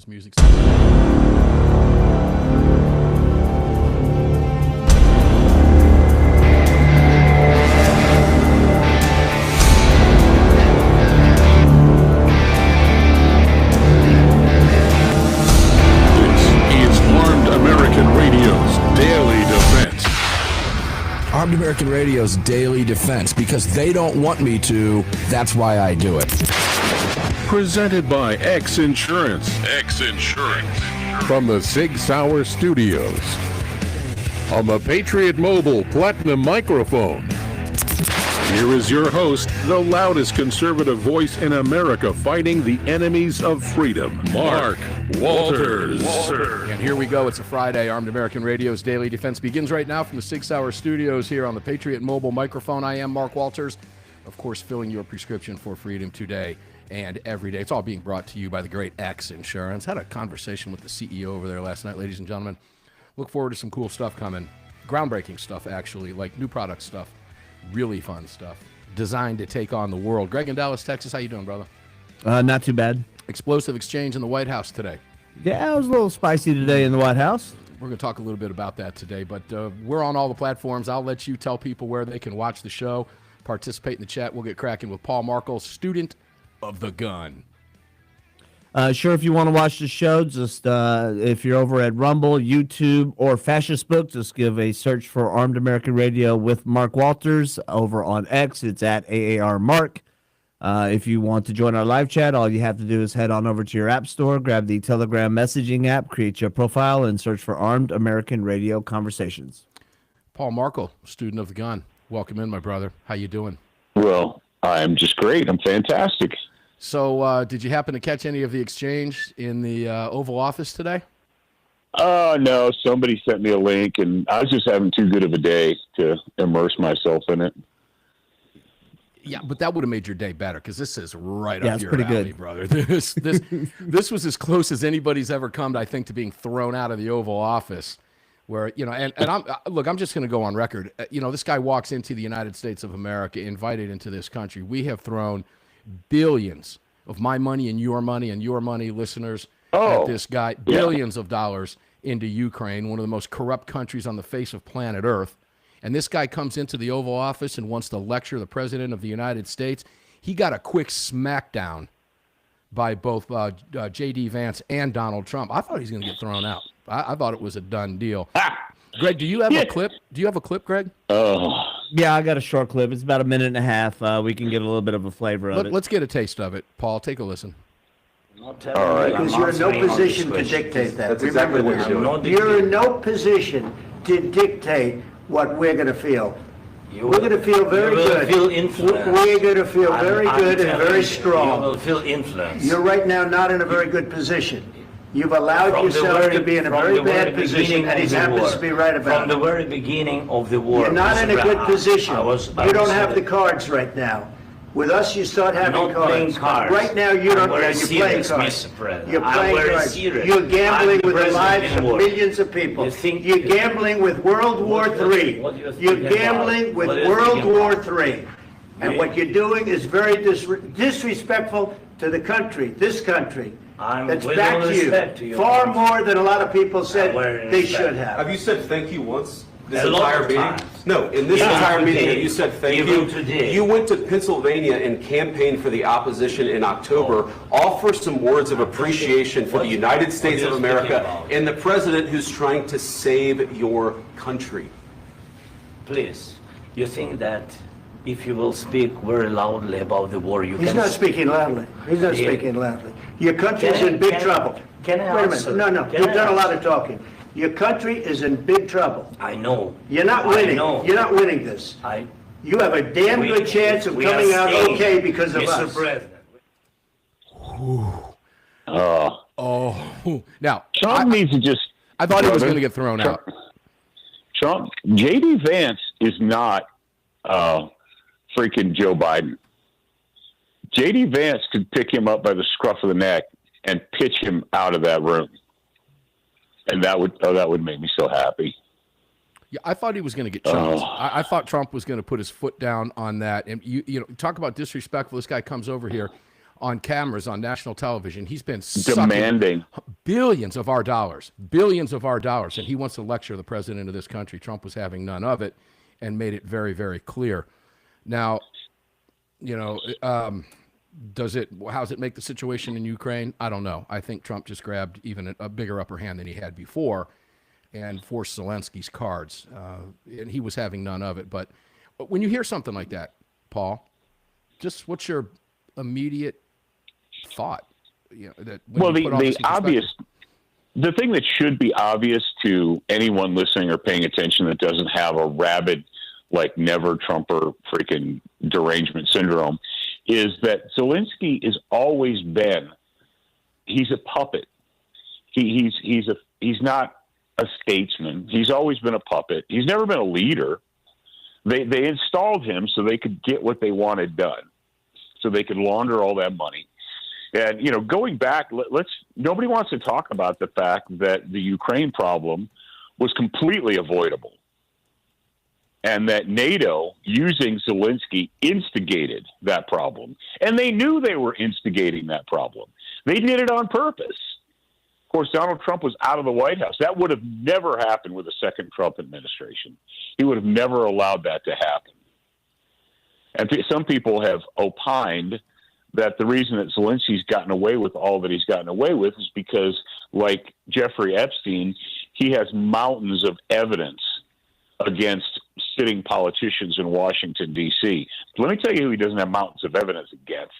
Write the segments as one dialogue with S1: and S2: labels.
S1: this music.
S2: Armed American Radio's Daily Defense, because they don't want me to. That's why I do it.
S3: Presented by X Insurance. X Insurance. From the SIG SAUER Studios. On the Patriot Mobile Platinum Microphone. Here is your host, the loudest conservative voice in America fighting the enemies of freedom, Mark Walters.
S1: And here we go. It's a Friday. Armed American Radio's Daily Defense begins right now from the SIG SAUER Studios here on the Patriot Mobile microphone. I am Mark Walters, of course, filling your prescription for freedom today and every day. It's all being brought to you by the great X Insurance. Had a conversation with the CEO over there last night, ladies and gentlemen. Look forward to some cool stuff coming. Groundbreaking stuff, actually, like new product stuff. Really fun stuff designed to take on the world. Greg in Dallas, Texas, how you doing, brother?
S4: Not too bad.
S1: Explosive exchange in the White House today.
S4: Yeah, it was a little spicy today in the White House.
S1: We're going to talk a little bit about that today, but we're on all the platforms. I'll let you tell people where they can watch the show, participate in the chat. We'll get cracking with Paul Markle, student of the gun.
S4: Sure, if you want to watch the show, just if you're over at Rumble, YouTube, or Fascist Book, just give a search for Armed American Radio with Mark Walters. Over on X, it's at AAR Mark. If you want to join our live chat, all you have to do is head on over to your app store, grab the Telegram messaging app, create your profile, and search for Armed American Radio Conversations.
S1: Paul Markle, student of the gun. Welcome in, my brother. How you doing?
S5: Well, I'm just great. I'm fantastic.
S1: So did you happen to catch any of the exchange in the Oval Office today?
S5: No, somebody sent me a link, and I was just having too good of a day to immerse myself in it.
S1: Yeah, but that would have made your day better, because this is right up your
S4: pretty
S1: alley,
S4: good.
S1: brother. This was as close as anybody's ever come, I think, to being thrown out of the Oval Office. Where, you know, and I'm just going to go on record. You know, this guy walks into the United States of America, invited into this country. We have thrown billions of my money and your money, listeners, at this guy, billions of dollars into Ukraine, one of the most corrupt countries on the face of planet Earth. And this guy comes into the Oval Office and wants to lecture the President of the United States. He got a quick smackdown by both J.D. Vance and Donald Trump. I thought he was going to get thrown out. I thought it was a done deal. Greg, do you have a clip? Do you have a clip, Greg?
S4: Yeah, I got a short clip. It's about a minute and a half. We can get a little bit of a flavor of it.
S1: Let's get a taste of it. Paul, take a listen.
S5: All right.
S6: Because you're in no position to dictate that.
S5: That's exactly what you're doing.
S6: You're in no position to dictate what we're going to feel. We're going to feel very good.
S7: Feel influence.
S6: We're going to feel very good and very
S7: You
S6: strong.
S7: will feel influence.
S6: You're right now not in a very good position. You've allowed yourself to be in a very bad position, and he happens to be right about
S7: From
S6: it.
S7: the very beginning of the war.
S6: You're not in a good position. You don't have the
S7: car.
S6: cards right now. With us, you start having
S7: not playing
S6: cards.
S7: cards.
S6: Right now, you don't.
S7: I'm very
S6: You're playing
S7: serious,
S6: cards.
S7: Mr. President.
S6: You're
S7: I'm
S6: playing
S7: very
S6: cards.
S7: serious.
S6: You're gambling
S7: I'm the
S6: with the
S7: president
S6: lives
S7: in
S6: of
S7: war.
S6: millions of people.
S7: You think-
S6: You're gambling with World War III.
S7: What do you think
S6: You're
S7: about-
S6: gambling with
S7: what do you
S6: World
S7: think
S6: War
S7: about-
S6: III. And what you're doing is very disrespectful to the country, this country.
S7: I'm
S6: That's
S7: with
S6: back
S7: all
S6: to you.
S7: respect to you.
S6: Far more than a lot of people said
S7: very
S6: they
S7: respect.
S6: should have.
S8: Have you said thank you once this
S7: A lot
S8: entire
S7: of
S8: meeting?
S7: times.
S8: No, in this
S7: Yeah.
S8: entire meeting,
S7: Today.
S8: have you said thank
S7: Even
S8: you?
S7: today.
S8: You went to Pennsylvania and campaigned for the opposition in October. Offer some words of appreciation for the United States
S7: what
S8: of
S7: are you
S8: America
S7: speaking about?
S8: and the president who's trying to save your country.
S7: Please, you think that if you will speak very loudly about the war, you
S6: He's
S7: can...
S6: not speaking loudly. He's not
S7: Yeah.
S6: speaking loudly. Your country's
S7: Can I-
S6: in big
S7: can-
S6: trouble.
S7: can I
S6: Wait a
S7: answer?
S6: minute. No.
S7: Can
S6: You've
S7: I
S6: done a lot
S7: answer?
S6: of talking. Your country is in big trouble.
S7: I know.
S6: You're not
S7: I
S6: winning.
S7: know.
S6: You're not winning this. You have a damn good chance of
S7: we are
S6: coming out
S7: staying,
S6: okay because of
S7: Mr.
S6: us.
S7: President.
S1: Now,
S5: Trump needs to just.
S1: I thought he was going to get thrown out.
S5: Trump, J.D. Vance is not freaking Joe Biden. J.D. Vance could pick him up by the scruff of the neck and pitch him out of that room, and that would make me so happy.
S1: Yeah, I thought he was going to get chopped. I thought Trump was going to put his foot down on that. And you know, talk about disrespectful. This guy comes over here. on cameras on national television. He's been
S5: demanding
S1: billions of our dollars, and he wants to lecture the president of this country. Trump was having none of it and made it very, very clear. Now, how's it make the situation in Ukraine? I don't know. I think Trump just grabbed even a bigger upper hand than he had before and forced Zelensky's cards, and he was having none of it. But when you hear something like that, Paul, just what's your immediate thought? The
S5: thing that should be obvious to anyone listening or paying attention that doesn't have a rabid, like never Trumper freaking derangement syndrome, is that Zelensky has always been, he's a puppet. He's not a statesman. He's always been a puppet. He's never been a leader. They installed him so they could get what they wanted done, so they could launder all that money. And, going back, nobody wants to talk about the fact that the Ukraine problem was completely avoidable and that NATO, using Zelensky, instigated that problem. And they knew they were instigating that problem. They did it on purpose. Of course, Donald Trump was out of the White House. That would have never happened with a second Trump administration. He would have never allowed that to happen. And some people have opined that the reason that Zelensky's gotten away with all that he's gotten away with is because, like Jeffrey Epstein, he has mountains of evidence against sitting politicians in Washington, D.C. Let me tell you who he doesn't have mountains of evidence against.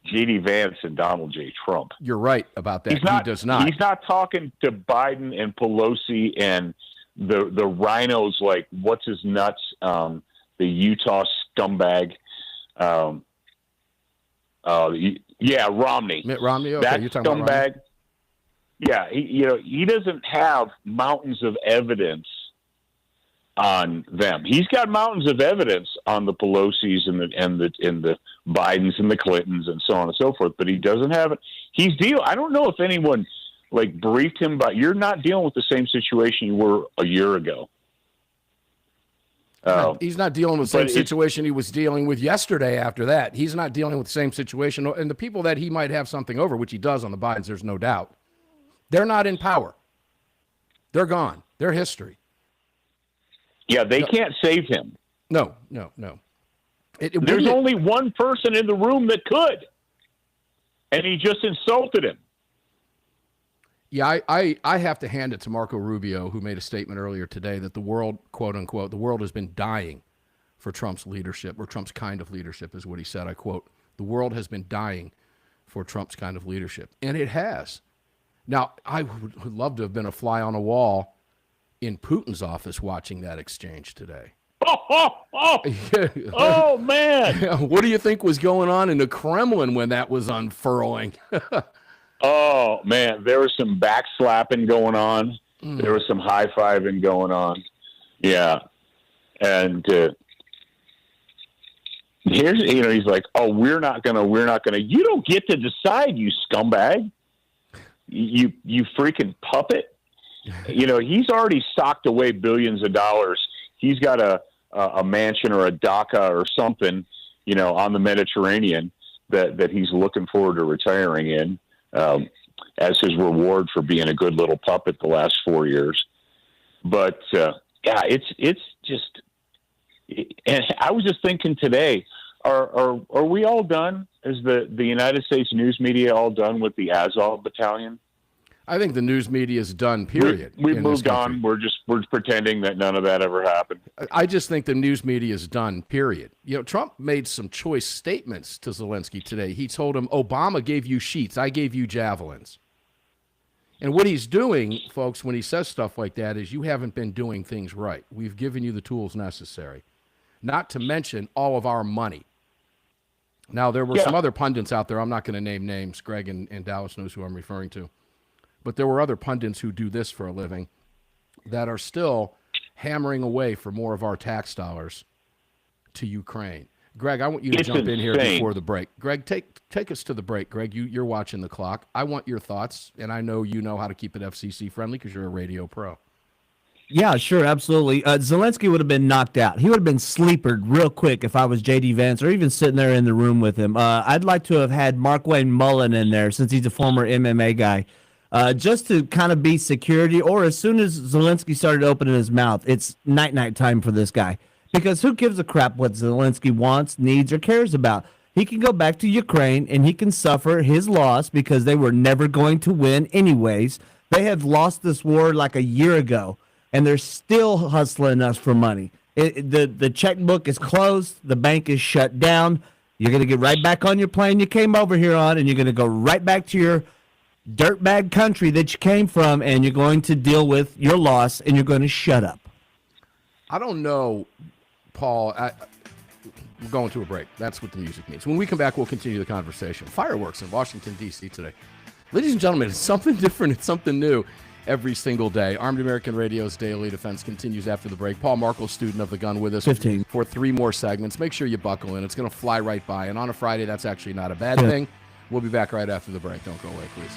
S5: J.D. Vance and Donald J. Trump.
S1: You're right about that. He does not.
S5: He's not talking to Biden and Pelosi and the rhinos like what's his nuts, the Utah scumbag. Romney.
S1: Mitt Romney. Okay,
S5: that
S1: you're talking
S5: scumbag.
S1: about Romney?
S5: Yeah, he doesn't have mountains of evidence on them. He's got mountains of evidence on the Pelosi's and the Bidens and the Clintons and so on and so forth, but he doesn't have it. I don't know if anyone briefed him about, you're not dealing with the same situation you were a year ago.
S1: He's not dealing with the same situation he was dealing with yesterday after that. He's not dealing with the same situation. And the people that he might have something over, which he does on the Bidens, there's no doubt, they're not in power. They're gone. They're history.
S5: Yeah, they can't save him.
S1: No.
S5: There's only one person in the room that could, and he just insulted him.
S1: Yeah, I have to hand it to Marco Rubio, who made a statement earlier today that the world, quote unquote, the world has been dying for Trump's leadership, or Trump's kind of leadership is what he said. I quote, the world has been dying for Trump's kind of leadership. And it has. Now, I would love to have been a fly on a wall in Putin's office watching that exchange today.
S5: Oh man.
S1: What do you think was going on in the Kremlin when that was unfurling?
S5: Oh man, there was some backslapping going on. There was some high-fiving going on. Yeah. And here's, he's like, oh, we're not gonna, you don't get to decide, you scumbag. You freaking puppet. He's already socked away billions of dollars. He's got a mansion or a dacha or something, on the Mediterranean that he's looking forward to retiring in as his reward for being a good little puppet the last 4 years. But it's just. And I was just thinking today, are we all done? Is the United States news media all done with the Azov battalion?
S1: I think the news media is done, period.
S5: We've moved on. We're pretending that none of that ever happened.
S1: I just think the news media is done, period. Trump made some choice statements to Zelensky today. He told him, Obama gave you sheets, I gave you javelins. And what he's doing, folks, when he says stuff like that is you haven't been doing things right. We've given you the tools necessary, not to mention all of our money. Now, there were some other pundits out there. I'm not going to name names. Greg and Dallas knows who I'm referring to. But there were other pundits who do this for a living that are still hammering away for more of our tax dollars to Ukraine. Greg, I want you to jump in here before the break. Greg, take us to the break. Greg, you're watching the clock. I want your thoughts, and I know you know how to keep it FCC friendly because you're a radio pro.
S4: Yeah, sure, absolutely. Zelensky would have been knocked out. He would have been sleepered real quick if I was JD Vance or even sitting there in the room with him. I'd like to have had Mark Wayne Mullen in there since he's a former MMA guy, just to kind of be security. Or as soon as Zelensky started opening his mouth, it's night time for this guy. Because who gives a crap what Zelensky wants, needs, or cares about? He can go back to Ukraine and he can suffer his loss because they were never going to win anyways. They have lost this war like a year ago, and they're still hustling us for money. The checkbook is closed. The bank is shut down. You're going to get right back on your plane you came over here on, and you're going to go right back to your dirtbag country that you came from, and you're going to deal with your loss, and you're going to shut up.
S1: I don't know, Paul. We're going to a break. That's what the music means. When we come back, we'll continue the conversation. Fireworks in Washington, D.C. today. Ladies and gentlemen, it's something different. It's something new every single day. Armed American Radio's Daily Defense continues after the break. Paul Markle, student of the gun, with us
S4: 15
S1: for 3 more segments. Make sure you buckle in. It's going to fly right by. And on a Friday, that's actually not a bad thing. We'll be back right after the break. Don't go away, please.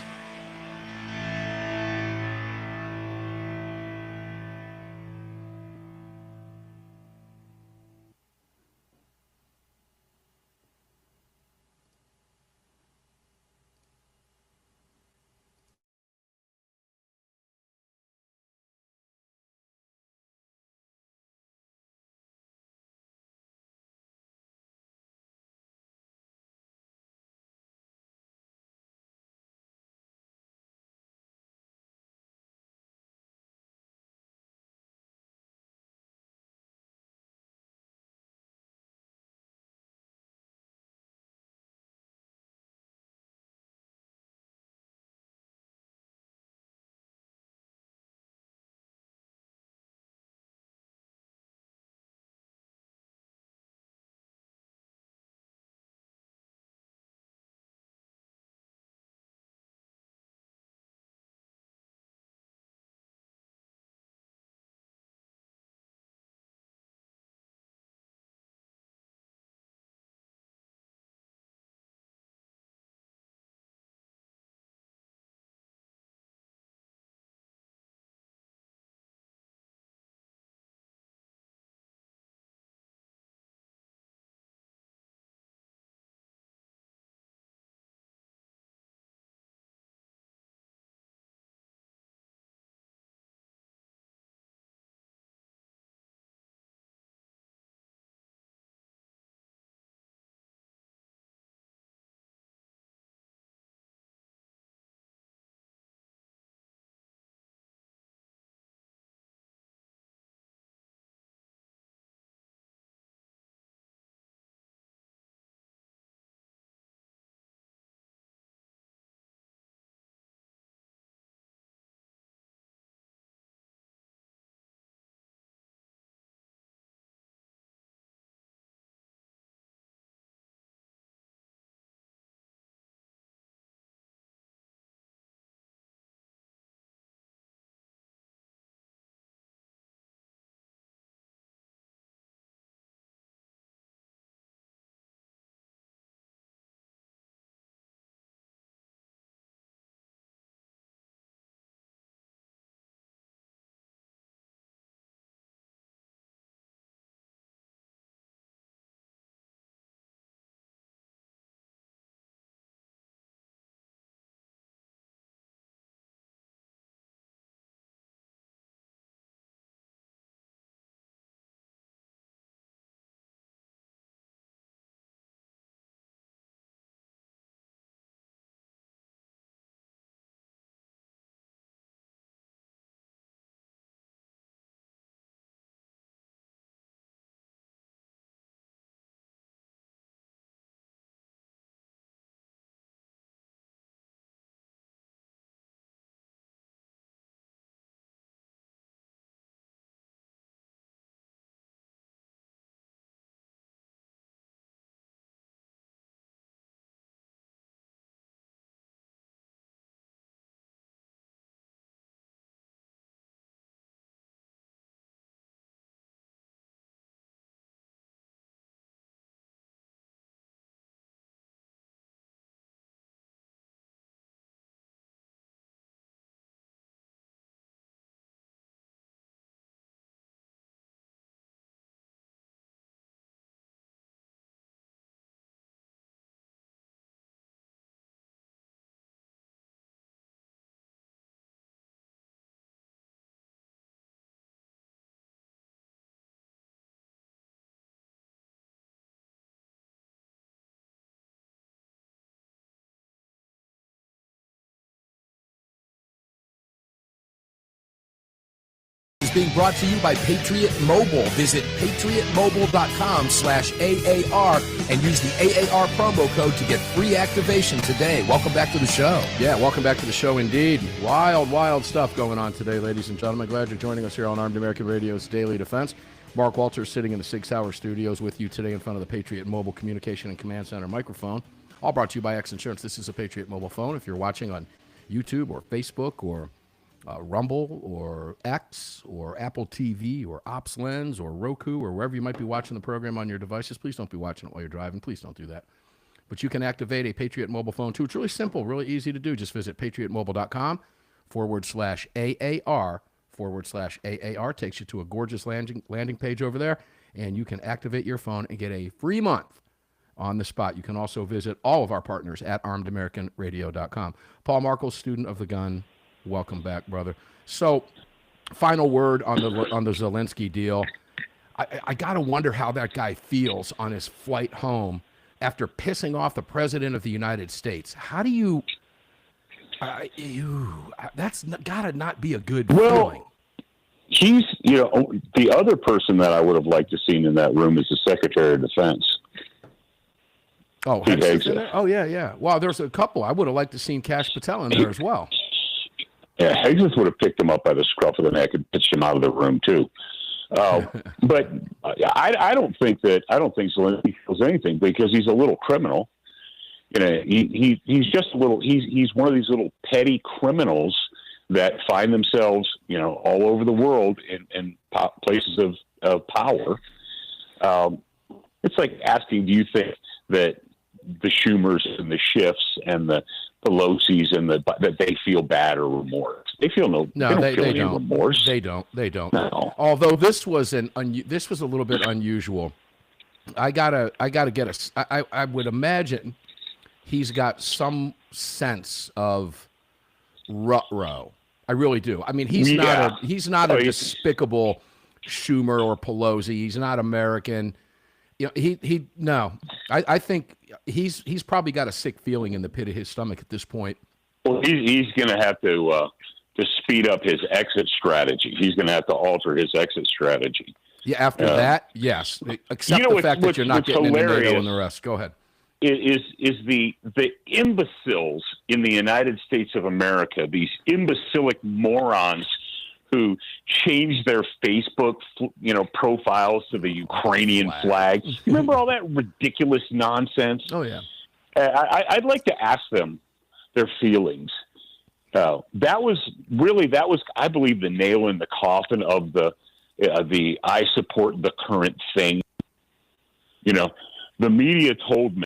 S2: being brought to you by Patriot Mobile. Visit patriotmobile.com/AAR and use the AAR promo code to get free activation today. Welcome back to the show.
S1: Yeah, welcome back to the show indeed. Wild, wild stuff going on today, ladies and gentlemen. Glad you're joining us here on Armed American Radio's Daily Defense. Mark Walters sitting in the SIG Sauer studios with you today in front of the Patriot Mobile Communication and Command Center microphone. All brought to you by X Insurance. This is a Patriot Mobile phone. If you're watching on YouTube or Facebook or Rumble or X or Apple TV or Ops Lens or Roku or wherever you might be watching the program on your devices, please don't be watching it while you're driving. Please don't do that. But you can activate a Patriot Mobile phone too. It's really simple, really easy to do. Just visit patriotmobile.com/AAR/AAR. Takes you to a gorgeous landing page over there, and you can activate your phone and get a free month on the spot. You can also visit all of our partners at armedamericanradio.com. Paul Markle, student of the gun. Welcome back, brother. So, final word on the Zelensky deal. I got to wonder how that guy feels on his flight home after pissing off the president of the United States. How do you? That's got to not be a good feeling.
S5: He's, the other person that I would have liked to seen in that room is the Secretary of Defense.
S1: Oh, Hegseth's in there? Oh, yeah. Well, there's a couple. I would have liked to seen Kash Patel in there as well.
S5: Yeah, Hegseth would have picked him up by the scruff of the neck and pitched him out of the room too. But I don't think Zelensky feels anything because he's a little criminal. He's just a little. He's one of these little petty criminals that find themselves, all over the world in places of power. It's like asking, do you think that the Schumers and the Schiffs and the Pelosi's and that they feel bad or remorse? They feel they don't. Remorse.
S1: They don't.
S5: No.
S1: Although this was a little bit unusual. I would imagine he's got some sense of ruh-roh. I really do. I mean, he's not a despicable Schumer or Pelosi. He's not American. I think he's probably got a sick feeling in the pit of his stomach at this point.
S5: Well, he's going to have to speed up his exit strategy. He's going to have to alter his exit strategy.
S1: Yeah, after that, yes. Except the fact that you're not getting into NATO and the rest. Go ahead.
S5: Is the imbeciles in the United States of America, these imbecilic morons who changed their Facebook, profiles to the Ukrainian flag. Remember all that ridiculous nonsense?
S1: Oh, yeah.
S5: I'd like to ask them their feelings. That was, I believe, the nail in the coffin of the I support the current thing. The media told me.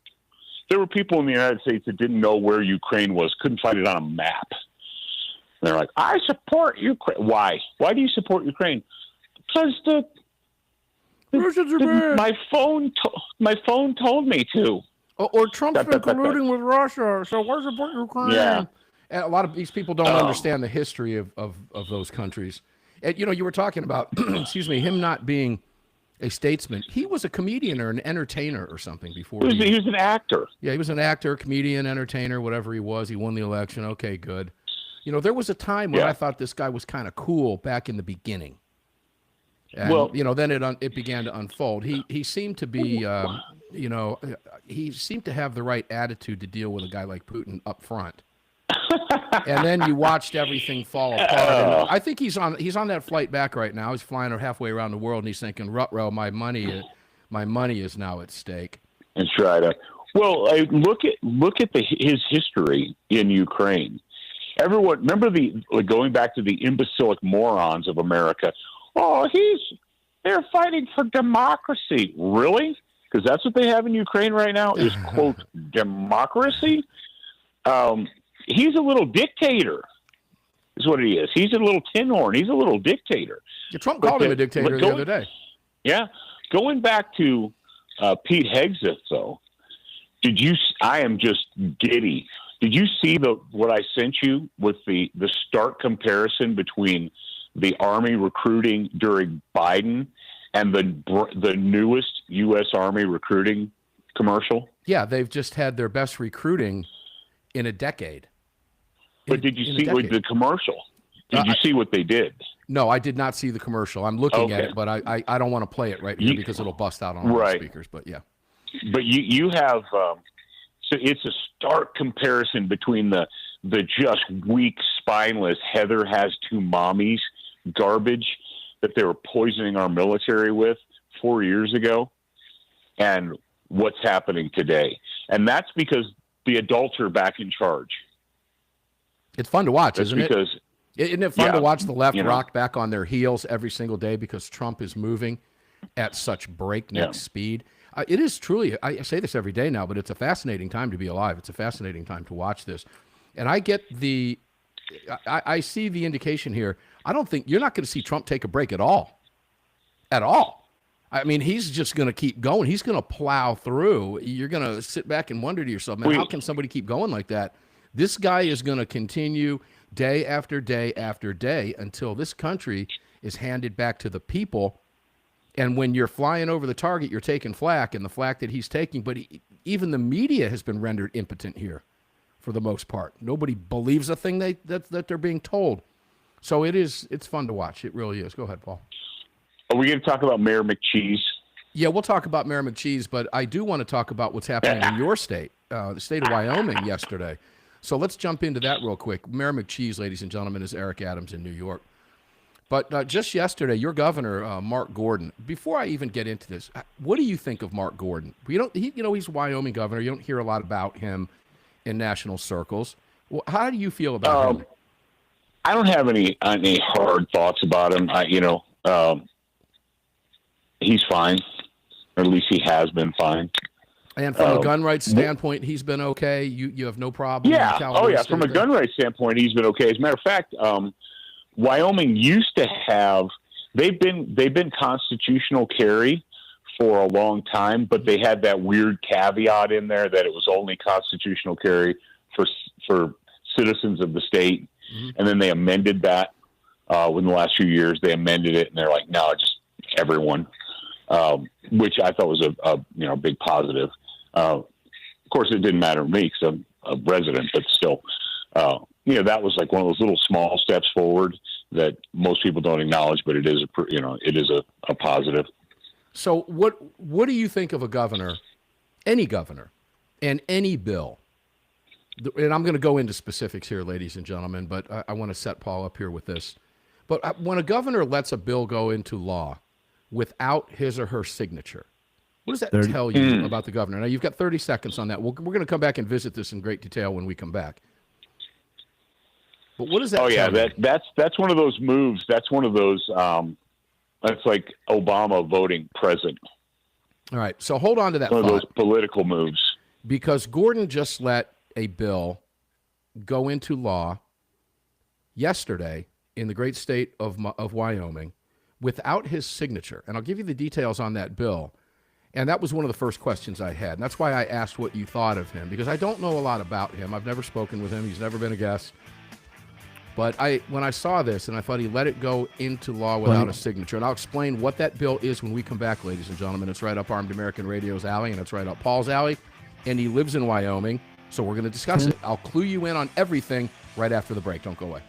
S5: There were people in the United States that didn't know where Ukraine was, couldn't find it on a map. They're like, I support Ukraine. Why? Why do you support Ukraine? Because my phone told me to.
S1: Or Trump's been colluding with Russia, so why support Ukraine?
S5: Yeah.
S1: And a lot of these people don't understand the history of those countries. And, you were talking about, him not being a statesman. He was a comedian or an entertainer or something before.
S5: He was an actor.
S1: Yeah, he was an actor, comedian, entertainer, whatever he was. He won the election. Okay, good. There was a time when I thought this guy was kind of cool back in the beginning. And, then it began to unfold. He seemed to be, he seemed to have the right attitude to deal with a guy like Putin up front. And then you watched everything fall apart. And I think he's on that flight back right now. He's flying halfway around the world, and he's thinking, "Ruh-roh, my money is now at stake."
S5: That's right. Well, look at his history in Ukraine. Everyone remember going back to the imbecilic morons of America. Oh, they're fighting for democracy. Really? Because that's what they have in Ukraine right now is quote democracy. He's a little dictator, is what he is. He's a little tin horn. He's a little dictator.
S1: Yeah, Trump called him a dictator the other day.
S5: Yeah. Going back to Pete Hegseth, though, I am just giddy. Did you see what I sent you with the stark comparison between the Army recruiting during Biden and the newest U.S. Army recruiting commercial?
S1: Yeah, they've just had their best recruiting in a decade.
S5: But did you see the commercial? Did you see what they did?
S1: No, I did not see the commercial. I'm looking at
S5: Okay.
S1: it, but I don't want to play it right here because it'll bust out on all the speakers. But yeah.
S5: But you have so it's a stark comparison between the just weak, spineless Heather has two mommies garbage that they were poisoning our military with 4 years ago, and what's happening today. And that's because the adults are back in charge.
S1: It's fun to watch,
S5: That's
S1: isn't
S5: because,
S1: it? Isn't it fun to watch the left
S5: you know,
S1: rock back on their heels every single day because Trump is moving at such breakneck speed? It is truly, I say this every day now, but it's a fascinating time to be alive. It's a fascinating time to watch this. And I get I see the indication here. I don't think, you're not going to see Trump take a break at all. At all. I mean, he's just going to keep going. He's going to plow through. You're going to sit back and wonder to yourself, man, how can somebody keep going like that? This guy is going to continue day after day after day until this country is handed back to the people. And when you're flying over the target, you're taking flack, and the flack that he's taking. But even the media has been rendered impotent here for the most part. Nobody believes a thing that they're being told. So it's fun to watch. It really is. Go ahead, Paul.
S5: Are we going to talk about Mayor McCheese?
S1: Yeah, we'll talk about Mayor McCheese, but I do want to talk about what's happening in your state, the state of Wyoming yesterday. So let's jump into that real quick. Mayor McCheese, ladies and gentlemen, is Eric Adams in New York. But just yesterday, your governor, Mark Gordon, before I even get into this, what do you think of Mark Gordon? He's Wyoming governor. You don't hear a lot about him in national circles. Well, how do you feel about him?
S5: I don't have any hard thoughts about him. He's fine, or at least he has been fine.
S1: And from a gun rights standpoint, he's been okay. You have no problem.
S5: Yeah. From a gun rights standpoint, he's been okay. As a matter of fact, Wyoming used to have they've been constitutional carry for a long time, but they had that weird caveat in there that it was only constitutional carry for citizens of the state, and then they amended that in the last few years. They amended it, and they're like, no, just everyone, which I thought was a big positive. Of course, it didn't matter to me because I'm a resident, but still, that was like one of those little small steps forward that most people don't acknowledge, but it is a positive.
S1: So what do you think of a governor, any governor, and any bill? And I'm going to go into specifics here, ladies and gentlemen, but I want to set Paul up here with this. But when a governor lets a bill go into law without his or her signature, what does that tell you about the governor? Now, you've got 30 seconds on that. We're going to come back and visit this in great detail when we come back. But what does that tell you?
S5: That's one of those moves. That's one of those, that's like Obama voting president.
S1: All right, so hold on to that
S5: One
S1: thought.
S5: of those political moves.
S1: Because Gordon just let a bill go into law yesterday in the great state of Wyoming without his signature. And I'll give you the details on that bill. And that was one of the first questions I had. And that's why I asked what you thought of him, because I don't know a lot about him. I've never spoken with him. He's never been a guest. But when I saw this, and I thought he let it go into law without a signature. And I'll explain what that bill is when we come back, ladies and gentlemen. It's right up Armed American Radio's alley, and it's right up Paul's alley. And he lives in Wyoming, so we're going to discuss it. I'll clue you in on everything right after the break. Don't go away.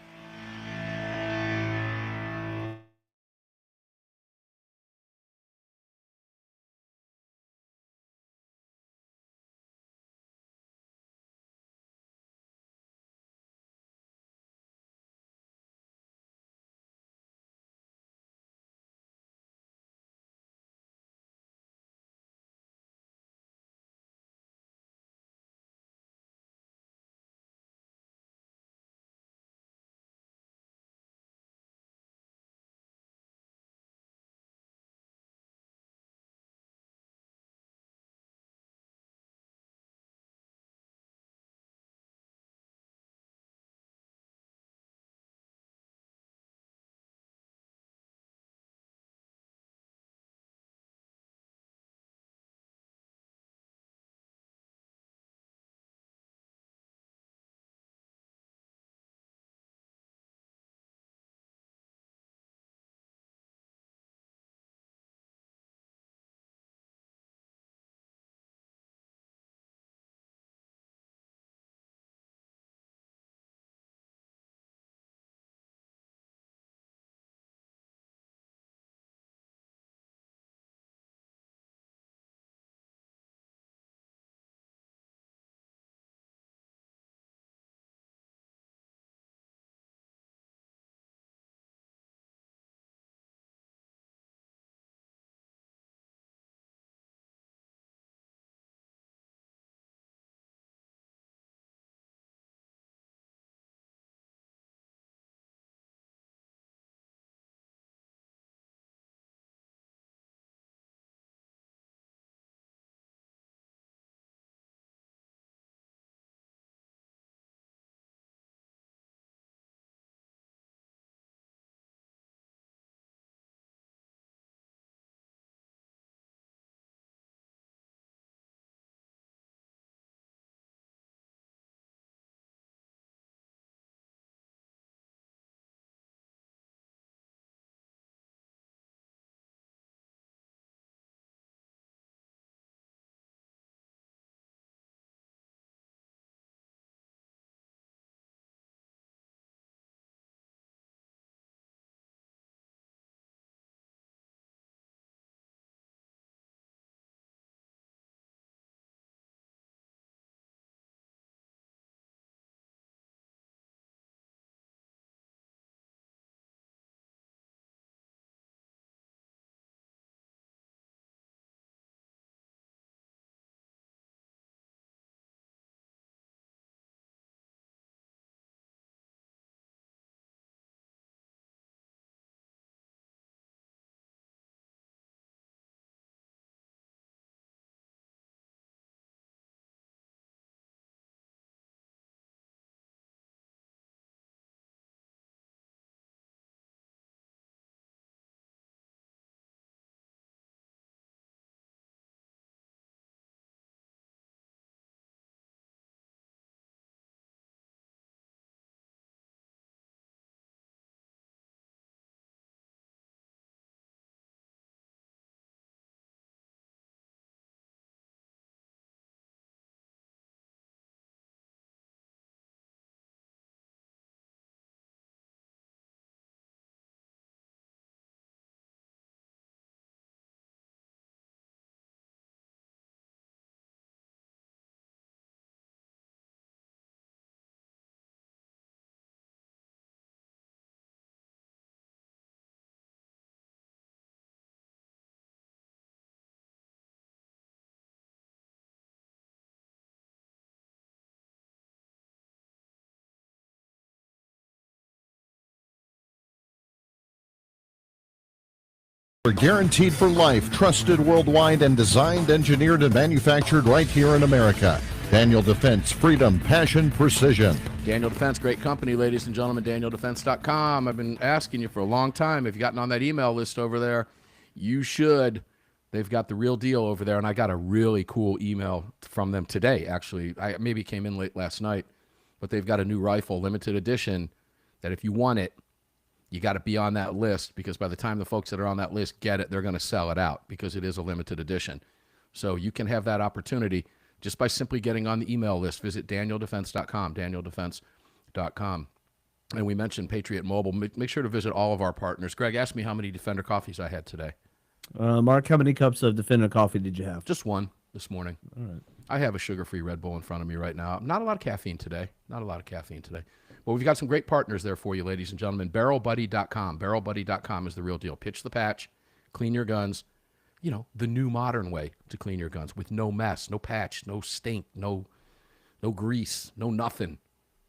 S9: Are guaranteed for life, trusted worldwide, and designed, engineered, and manufactured right here in America. Daniel Defense, freedom, passion, precision.
S1: Daniel Defense, great company, ladies and gentlemen, DanielDefense.com. I've been asking you for a long time. If you've gotten on that email list over there, you should. They've got the real deal over there, and I got a really cool email from them today, actually. I maybe came in late last night, but they've got a new rifle, limited edition, that if you want it, you got to be on that list, because by the time the folks that are on that list get it, they're going to sell it out because it is a limited edition. So you can have that opportunity just by simply getting on the email list. Visit DanielDefense.com, DanielDefense.com. And we mentioned Patriot Mobile. Make sure to visit all of our partners. Greg, ask me how many Defender coffees I had today.
S4: Mark, how many cups of Defender coffee did you have?
S1: Just one this morning.
S4: All right.
S1: I have a sugar-free Red Bull in front of me right now. Not a lot of caffeine today. Well, we've got some great partners there for you, ladies and gentlemen. BarrelBuddy.com. BarrelBuddy.com is the real deal. Pitch the patch, clean your guns. You know, the new modern way to clean your guns with no mess, no patch, no stink, no grease, no nothing.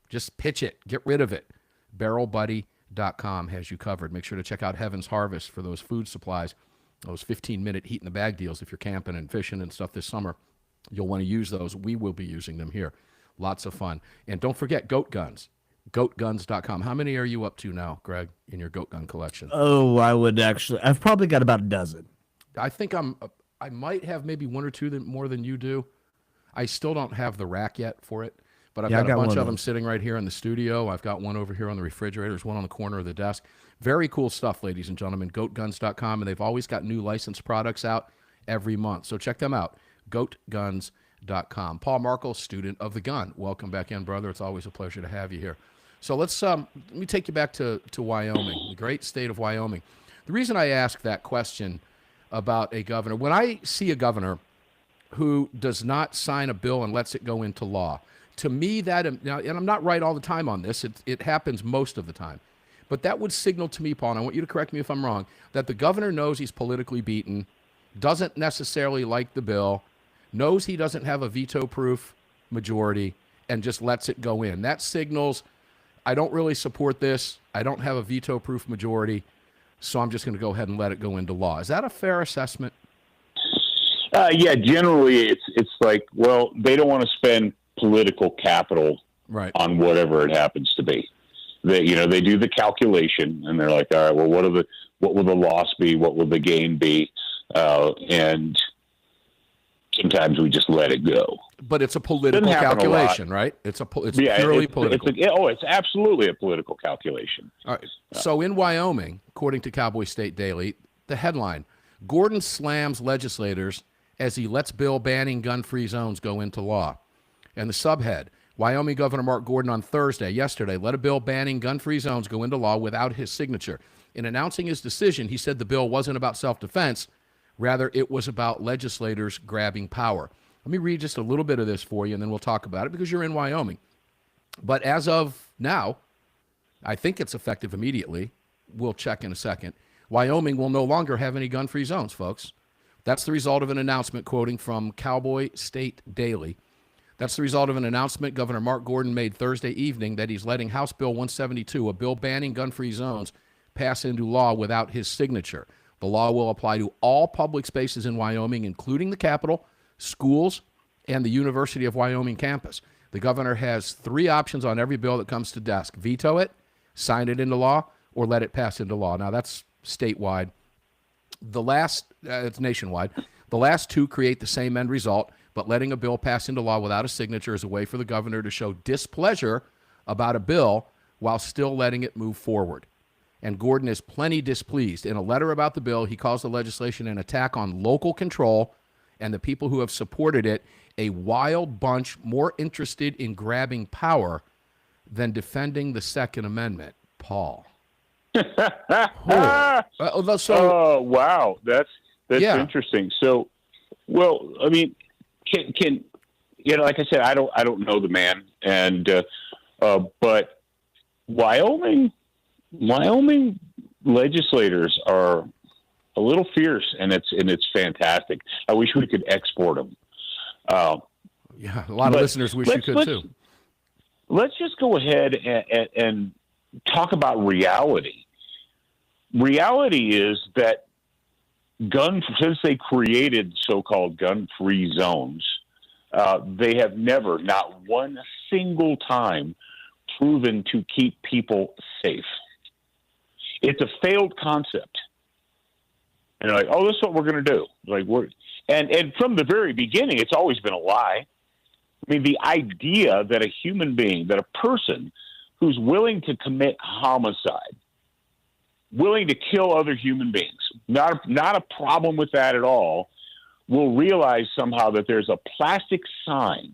S1: Just pitch it. Get rid of it. BarrelBuddy.com has you covered. Make sure to check out Heaven's Harvest for those food supplies, those 15-minute heat-in-the-bag deals. If you're camping and fishing and stuff this summer, you'll want to use those. We will be using them here. Lots of fun. And don't forget Goat Guns. GoatGuns.com. How many are you up to now, Greg, in your goat gun collection?
S4: Oh, I've probably got about a dozen.
S1: I think I might have maybe one or two more than you do. I still don't have the rack yet for it, but I've got a bunch of them sitting right here in the studio. I've got one over here on the refrigerator. There's one on the corner of the desk. Very cool stuff, ladies and gentlemen. GoatGuns.com, and they've always got new licensed products out every month. So check them out. GoatGuns.com. Paul Markle, student of the gun. Welcome back in, brother. It's always a pleasure to have you here. So let me take you back to Wyoming, the great state of Wyoming. The reason I ask that question about a governor, when I see a governor who does not sign a bill and lets it go into law, to me that, now, and I'm not right all the time on this, it happens most of the time, but that would signal to me, Paul, and I want you to correct me if I'm wrong, that the governor knows he's politically beaten, doesn't necessarily like the bill, knows he doesn't have a veto-proof majority, and just lets it go in. That signals, I don't really support this, I don't have a veto-proof majority, so I'm just going to go ahead and let it go into law. Is that a fair assessment?
S5: Yeah, generally it's like, well, they don't want to spend political capital on whatever it happens to be. They do the calculation, and they're like, all right, well, what will the loss be? What will the gain be? And sometimes we just let it go.
S1: But it's a political calculation, right? It's purely political.
S5: It's absolutely a political calculation.
S1: All right. So in Wyoming, according to Cowboy State Daily, the headline, Gordon slams legislators as he lets bill banning gun-free zones go into law. And the subhead, Wyoming Governor Mark Gordon on yesterday, let a bill banning gun-free zones go into law without his signature. In announcing his decision, he said the bill wasn't about self-defense. Rather, it was about legislators grabbing power. Let me read just a little bit of this for you, and then we'll talk about it, because you're in Wyoming. But as of now, I think it's effective immediately. We'll check in a second. Wyoming will no longer have any gun-free zones, folks. That's the result of an announcement, quoting from Cowboy State Daily. That's the result of an announcement Governor Mark Gordon made Thursday evening that he's letting House Bill 172, a bill banning gun-free zones, pass into law without his signature. The law will apply to all public spaces in Wyoming, including the Capitol, schools, and the University of Wyoming campus. The governor has three options on every bill that comes to desk: veto it, sign it into law, or let it pass into law. Now, that's statewide. It's nationwide. The last two create the same end result, but letting a bill pass into law without a signature is a way for the governor to show displeasure about a bill while still letting it move forward. And Gordon is plenty displeased. In a letter about the bill, he calls the legislation an attack on local control and the people who have supported it a wild bunch more interested in grabbing power than defending the Second Amendment. Paul.
S5: Wow, that's interesting. So, well, I mean, can like I said, I don't know the man, and but Wyoming legislators are a little fierce, and it's fantastic. I wish we could export them.
S1: A lot of listeners wish you could too.
S5: Let's just go ahead and talk about reality. Reality is that since they created so-called gun-free zones, they have never, not one single time, proven to keep people safe. It's a failed concept. And they're like, oh, this is what we're going to do. Like and from the very beginning, it's always been a lie. I mean, the idea that a human being, that a person who's willing to commit homicide, willing to kill other human beings, not a problem with that at all, will realize somehow that there's a plastic sign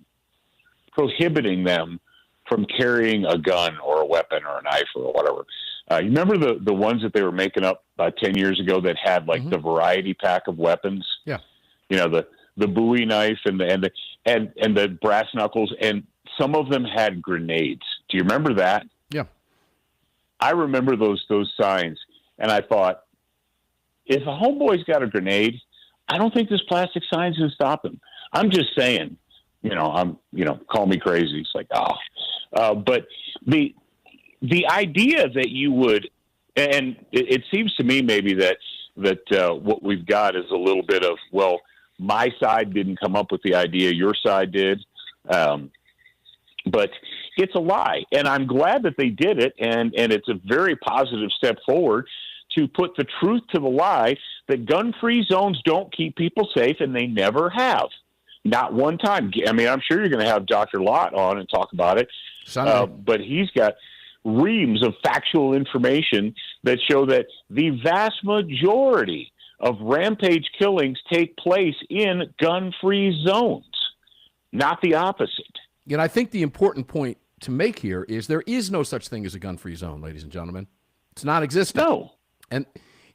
S5: prohibiting them from carrying a gun or a weapon or a knife or whatever. You remember the ones that they were making up 10 years ago that had like the variety pack of weapons?
S1: Yeah.
S5: You know, the Bowie knife and the brass knuckles, and some of them had grenades. Do you remember that?
S1: Yeah.
S5: I remember those signs, and I thought, if a homeboy's got a grenade, I don't think this plastic sign's gonna stop him. I'm just saying, call me crazy. It's like, but the idea that you would, and it seems to me maybe that what we've got is a little bit of, well, my side didn't come up with the idea, your side did. But it's a lie. And I'm glad that they did it. And it's a very positive step forward to put the truth to the lie that gun-free zones don't keep people safe, and they never have. Not one time. I mean, I'm sure you're going to have Dr. Lott on and talk about it. But he's got reams of factual information that show that the vast majority of rampage killings take place in gun-free zones, not the opposite.
S1: You know, I think the important point to make here is there is no such thing as a gun-free zone, ladies and gentlemen. It's non-existent.
S5: No.
S1: And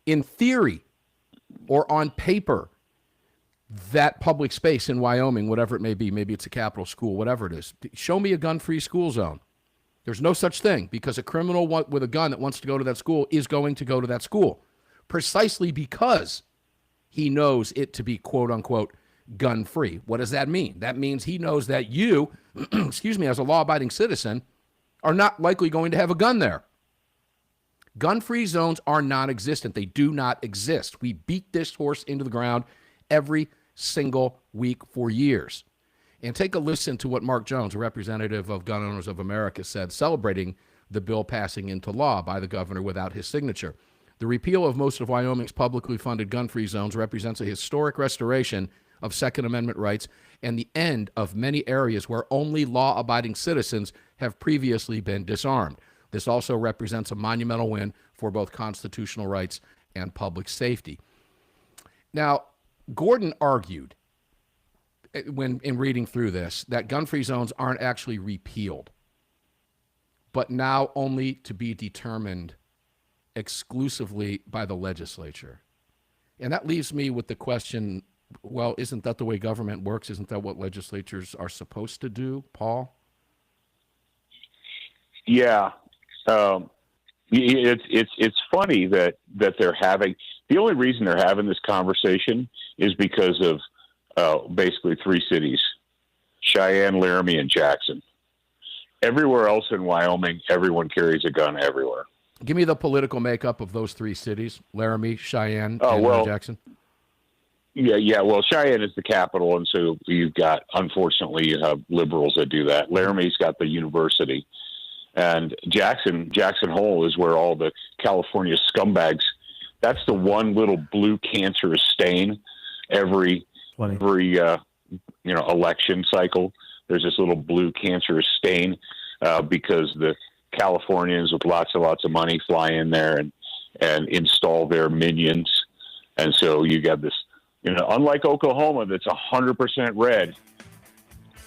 S1: in theory or on paper, that public space in Wyoming, whatever it may be, maybe it's a Capitol school, whatever it is, show me a gun-free school zone. There's no such thing, because a criminal with a gun that wants to go to that school is going to go to that school precisely because he knows it to be, quote-unquote, gun-free. What does that mean? That means he knows that you, excuse me, as a law-abiding citizen, are not likely going to have a gun there. Gun-free zones are non-existent. They do not exist. We beat this horse into the ground every single week for years. And take a listen to what Mark Jones, a representative of Gun Owners of America, said, celebrating the bill passing into law by the governor without his signature. The repeal of most of Wyoming's publicly funded gun-free zones represents a historic restoration of Second Amendment rights and the end of many areas where only law-abiding citizens have previously been disarmed. This also represents a monumental win for both constitutional rights and public safety. Now, Gordon argued, when in reading through this, that gun-free zones aren't actually repealed, but now only to be determined exclusively by the legislature. And that leaves me with the question, well, isn't that the way government works? Isn't that what legislatures are supposed to do, Paul?
S5: Yeah. It's funny that they're having, the only reason they're having this conversation is because of basically three cities, Cheyenne, Laramie, and Jackson. Everywhere else in Wyoming, everyone carries a gun everywhere.
S1: Give me the political makeup of those three cities, Laramie, Cheyenne, and Jackson.
S5: Yeah. Well, Cheyenne is the capital, and so unfortunately, you have liberals that do that. Laramie's got the university. And Jackson Hole is where all the California scumbags, that's the one little blue cancerous stain every election cycle. There's this little blue cancerous stain because the Californians with lots of money fly in there and install their minions. And so you got this, unlike Oklahoma that's 100% red,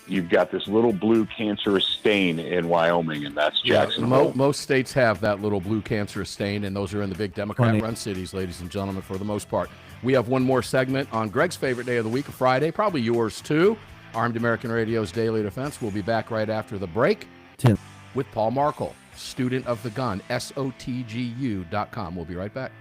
S5: you've got this little blue cancerous stain in Wyoming, and that's Jackson Hole.
S1: Most states have that little blue cancerous stain, and those are in the big Democrat-run cities, ladies and gentlemen, for the most part. We have one more segment on Greg's favorite day of the week, Friday, probably yours too, Armed American Radio's Daily Defense. We'll be back right after the break with Paul Markle, student of the gun, SOTGU.com. We'll be right back.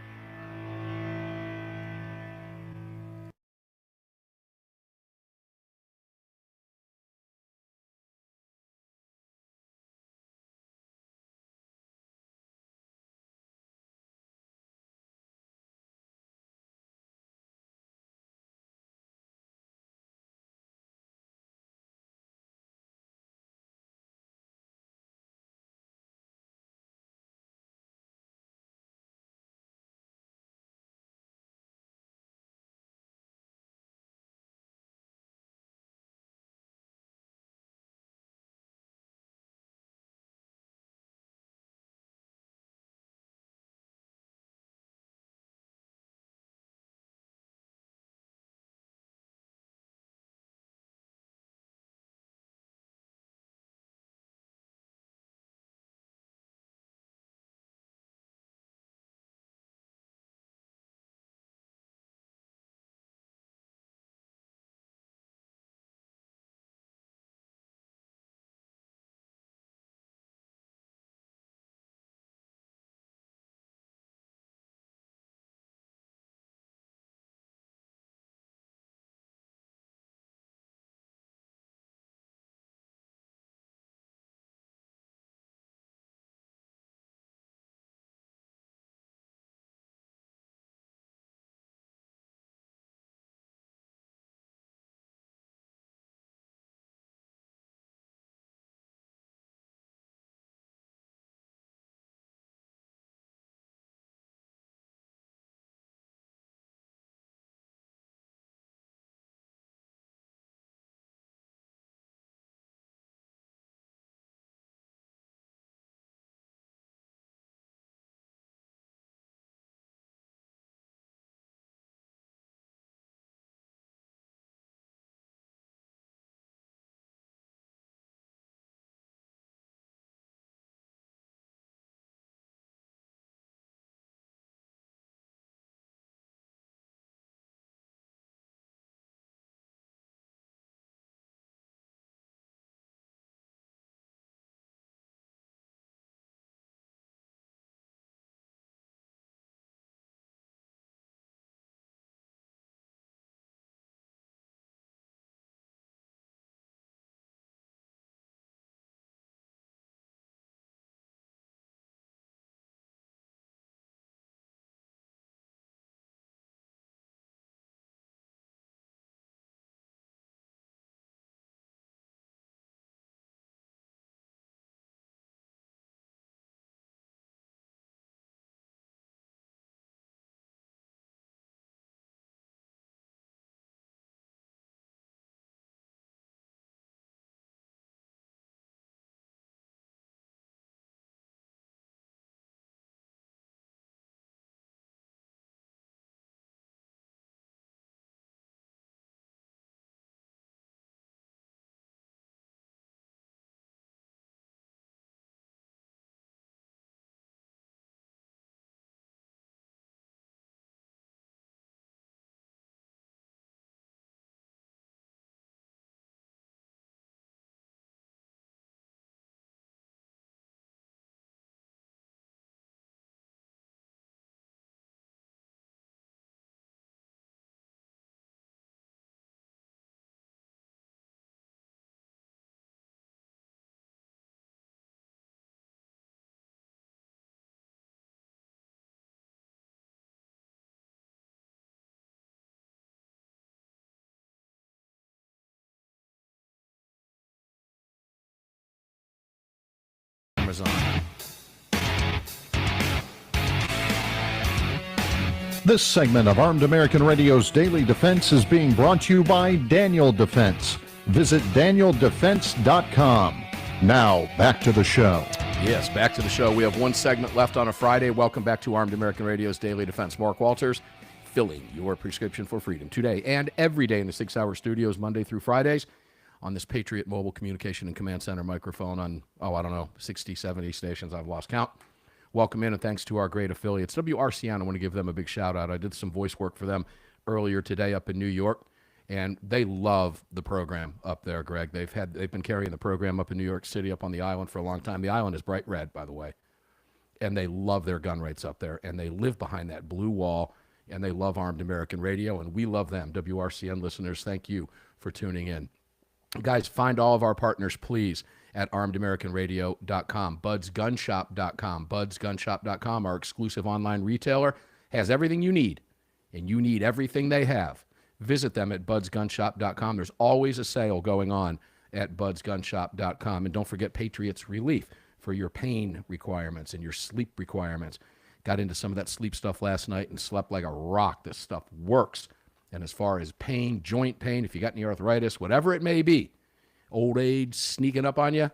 S1: Amazon.
S9: This segment of Armed American Radio's Daily Defense is being brought to you by Daniel Defense. Visit DanielDefense.com. Now, back to the show.
S1: Yes, back to the show. We have one segment left on a Friday. Welcome back to Armed American Radio's Daily Defense. Mark Walters, filling your prescription for freedom today and every day in the 6 Hour Studios, Monday through Fridays, on this Patriot Mobile Communication and Command Center microphone on, 60, 70 stations. I've lost count. Welcome in, and thanks to our great affiliates. WRCN, I want to give them a big shout-out. I did some voice work for them earlier today up in New York, and they love the program up there, Greg. They've been carrying the program up in New York City, up on the island for a long time. The island is bright red, by the way, and they love their gun rates up there, and they live behind that blue wall, and they love Armed American Radio, and we love them. WRCN listeners, thank you for tuning in. Guys, find all of our partners, please, at armedamericanradio.com, budsgunshop.com. Budsgunshop.com, our exclusive online retailer, has everything you need, and you need everything they have. Visit them at budsgunshop.com. There's always a sale going on at budsgunshop.com. And don't forget Patriots Relief for your pain requirements and your sleep requirements. Got into some of that sleep stuff last night and slept like a rock. This stuff works. And as far as pain, joint pain, if you got any arthritis, whatever it may be, old age sneaking up on you,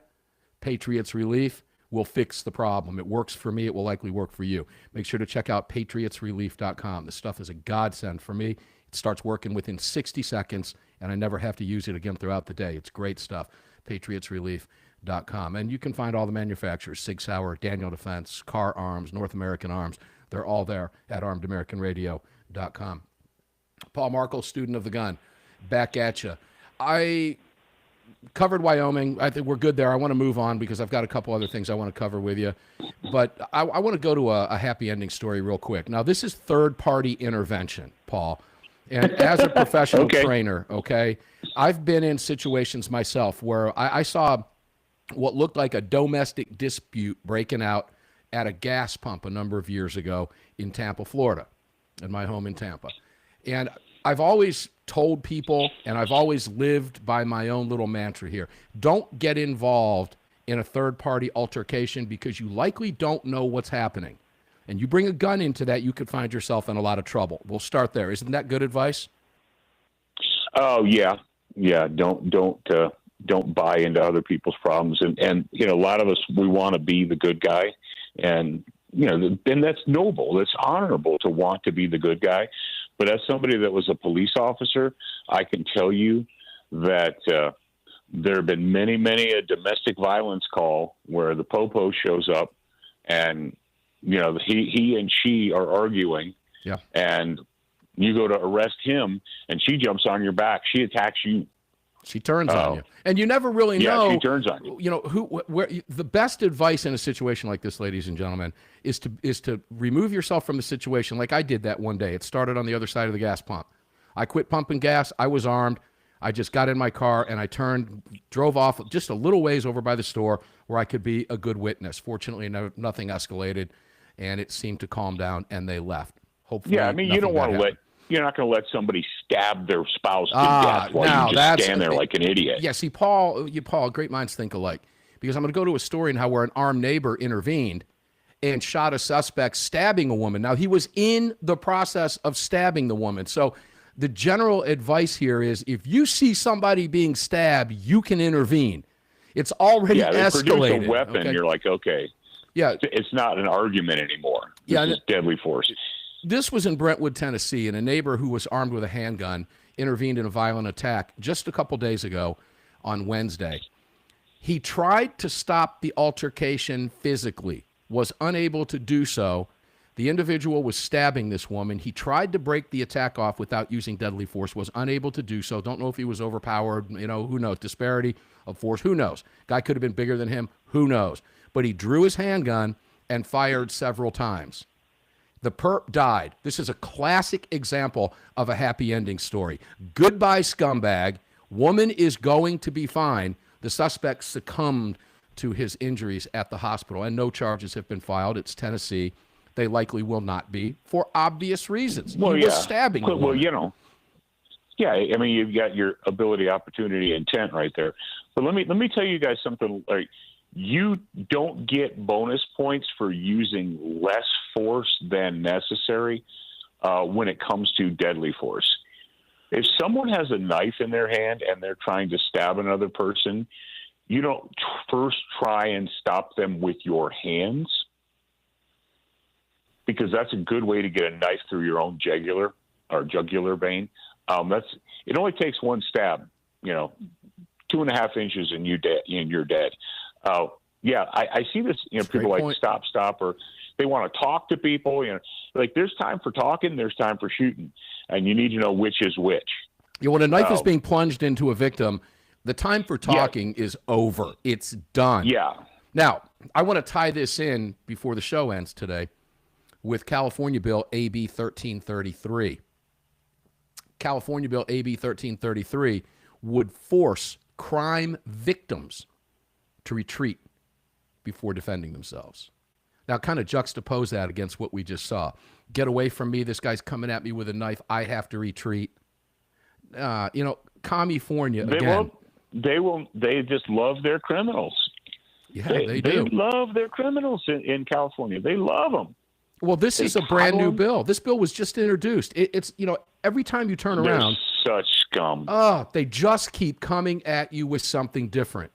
S1: Patriots Relief will fix the problem. It works for me. It will likely work for you. Make sure to check out patriotsrelief.com. This stuff is a godsend for me. It starts working within 60 seconds, and I never have to use it again throughout the day. It's great stuff. patriotsrelief.com. And you can find all the manufacturers, SIG Sauer, Daniel Defense, Kahr Arms, North American Arms. They're all there at armedamericanradio.com. Paul Markle, student of the gun, back at you. I covered Wyoming. I think we're good there. I want to move on because I've got a couple other things I want to cover with you. But I want to go to a happy ending story real quick. Now, this is third-party intervention, Paul. And as a professional trainer, I've been in situations myself where I saw what looked like a domestic dispute breaking out at a gas pump a number of years ago in Tampa, Florida, in my home in Tampa. And I've always told people, and I've always lived by my own little mantra here, don't get involved in a third-party altercation because you likely don't know what's happening. And you bring a gun into that, you could find yourself in a lot of trouble. We'll start there. Isn't that good advice?
S5: Oh, yeah. Yeah, don't buy into other people's problems. And a lot of us, we want to be the good guy. And, and that's noble. That's honorable to want to be the good guy. But as somebody that was a police officer, I can tell you that there have been many a domestic violence call where the popo shows up and, he and she are arguing.
S1: Yeah.
S5: And you go to arrest him and she jumps on your back. She attacks you.
S1: She turns on you. And you never really know.
S5: Yeah, she turns on you.
S1: The best advice in a situation like this, ladies and gentlemen, is to remove yourself from the situation. Like I did that one day. It started on the other side of the gas pump. I quit pumping gas. I was armed. I just got in my car and I drove off just a little ways over by the store where I could be a good witness. Fortunately, nothing escalated, and it seemed to calm down, and they left. Hopefully,
S5: yeah. I mean, you don't want to You're not going to let somebody stab their spouse to death while you just stand there like an idiot.
S1: Yeah, see, Paul, great minds think alike. Because I'm going to go to a story in how where an armed neighbor intervened and shot a suspect stabbing a woman. Now, he was in the process of stabbing the woman. So the general advice here is if you see somebody being stabbed, you can intervene. It's already escalated.
S5: Produce a weapon. Okay? You're like, okay.
S1: Yeah.
S5: It's not an argument anymore. This is deadly force.
S1: This was in Brentwood, Tennessee, and a neighbor who was armed with a handgun intervened in a violent attack just a couple days ago on Wednesday. He tried to stop the altercation physically, was unable to do so. The individual was stabbing this woman. He tried to break the attack off without using deadly force, was unable to do so. Don't know if he was overpowered, who knows? Disparity of force, who knows? Guy could have been bigger than him, who knows? But he drew his handgun and fired several times. The perp died. This is a classic example of a happy ending story. Goodbye, scumbag. Woman is going to be fine. The suspect succumbed to his injuries at the hospital, and no charges have been filed. It's Tennessee. They likely will not be for obvious reasons. He was stabbing the woman.
S5: Yeah, I mean, you've got your ability, opportunity, intent right there. But let me tell you guys something. Like, you don't get bonus points for using less force than necessary when it comes to deadly force. If someone has a knife in their hand and they're trying to stab another person, you don't first try and stop them with your hands, because that's a good way to get a knife through your own jugular vein. It only takes one stab, 2.5 inches and you're dead. I see this. People like stop, or they want to talk to people. Like there's time for talking, there's time for shooting, and you need to know which is which.
S1: When a knife is being plunged into a victim, the time for talking is over. It's done.
S5: Yeah.
S1: Now, I want to tie this in before the show ends today with California Bill AB 1333. California Bill AB 1333 would force crime victims to retreat before defending themselves. Now, kind of juxtapose that against what we just saw. Get away from me. This guy's coming at me with a knife. I have to retreat. California, again.
S5: They just love their criminals.
S1: Yeah, they do.
S5: They love their criminals in California. They love them.
S1: Well, this is a brand new bill. This bill was just introduced. It's every time you turn around.
S5: They're such scum.
S1: Oh, they just keep coming at you with something different.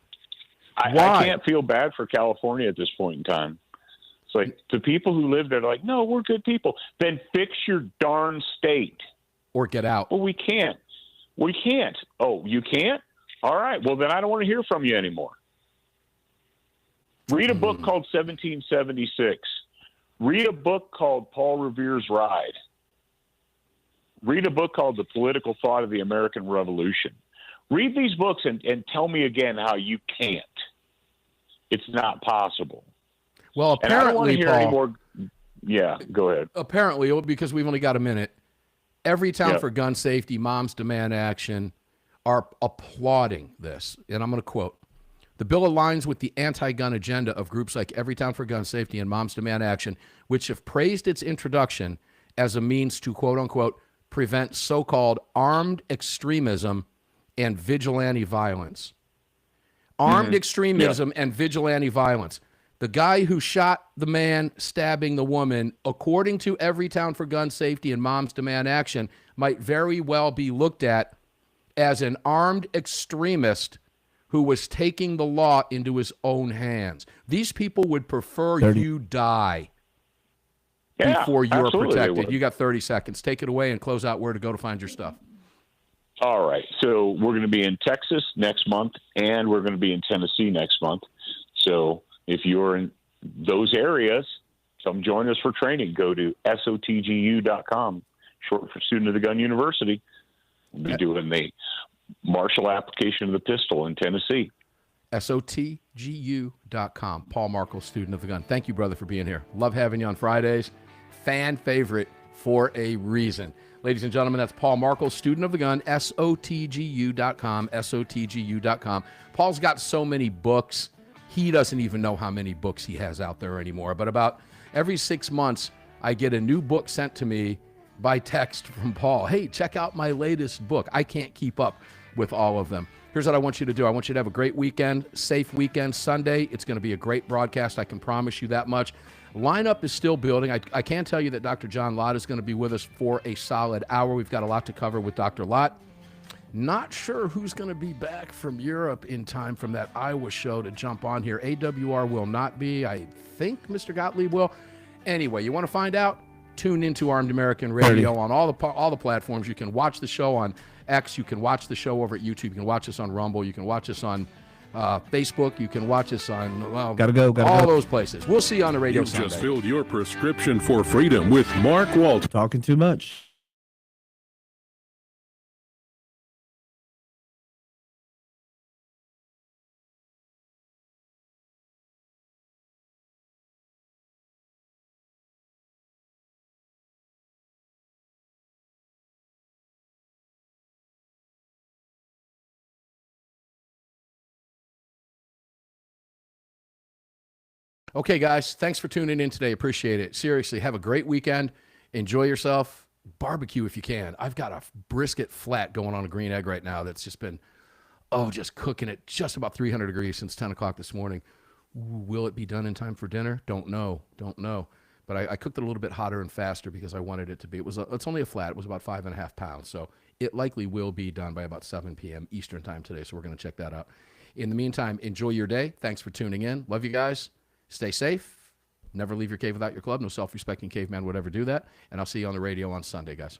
S5: I can't feel bad for California at this point in time. It's like the people who live there are like, no, we're good people. Then fix your darn state.
S1: Or get out.
S5: Well, we can't. We can't. Oh, you can't? All right. Well, then I don't want to hear from you anymore. Read a book called 1776. Read a book called Paul Revere's Ride. Read a book called The Political Thought of the American Revolution. Read these books and tell me again how you can't. It's not possible.
S1: Well, apparently,
S5: and I don't want to hear
S1: Paul,
S5: any more. Yeah, go ahead.
S1: Apparently, because we've only got a minute, Everytown for Gun Safety, Moms Demand Action are applauding this. And I'm going to quote, "The bill aligns with the anti-gun agenda of groups like Everytown for Gun Safety and Moms Demand Action, which have praised its introduction as a means to, quote-unquote, prevent so-called armed extremism and vigilante violence." Armed extremism and vigilante violence. The guy who shot the man stabbing the woman, according to Everytown for Gun Safety and Moms Demand Action, might very well be looked at as an armed extremist who was taking the law into his own hands. These people would prefer you die before you're protected. You got 30 seconds. Take it away and close out where to go to find your stuff.
S5: All right. So we're going to be in Texas next month, and we're going to be in Tennessee next month. So if you're in those areas, come join us for training. Go to SOTGU.com, short for Student of the Gun University. We'll be doing the martial application of the pistol in Tennessee.
S1: SOTGU.com. Paul Markle, Student of the Gun. Thank you, brother, for being here. Love having you on Fridays. Fan favorite for a reason. Ladies and gentlemen, that's Paul Markle, Student of the Gun, SOTGU.com, SOTGU.com. Paul's got so many books, he doesn't even know how many books he has out there anymore. But about every 6 months, I get a new book sent to me by text from Paul. Hey, check out my latest book. I can't keep up with all of them. Here's what I want you to do. I want you to have a great weekend, safe weekend. Sunday, it's going to be a great broadcast. I can promise you that much. Lineup is still building. I can tell you that Dr. John Lott is going to be with us for a solid hour. We've got a lot to cover with Dr. Lott. Not sure who's going to be back from Europe in time from that Iowa show to jump on here. AWR will not be. I think Mr. Gottlieb will. Anyway, you want to find out? Tune into Armed American Radio on all the platforms. You can watch the show on X. You can watch the show over at YouTube. You can watch us on Rumble. You can watch us on Facebook. You can watch us on all those places. We'll see you on the radio Sunday.
S3: You just filled your prescription for freedom with Mark Walter.
S4: Talking too much.
S1: Okay, guys, thanks for tuning in today. Appreciate it. Seriously, have a great weekend. Enjoy yourself. Barbecue if you can. I've got a brisket flat going on a green egg right now that's just been, just cooking at just about 300 degrees since 10 o'clock this morning. Will it be done in time for dinner? Don't know. But I cooked it a little bit hotter and faster because I wanted it to be. It's only a flat. It was about 5.5 pounds. So it likely will be done by about 7 p.m. Eastern time today. So we're going to check that out. In the meantime, enjoy your day. Thanks for tuning in. Love you guys. Stay safe. Never leave your cave without your club. No self-respecting caveman would ever do that. And I'll see you on the radio on Sunday, guys.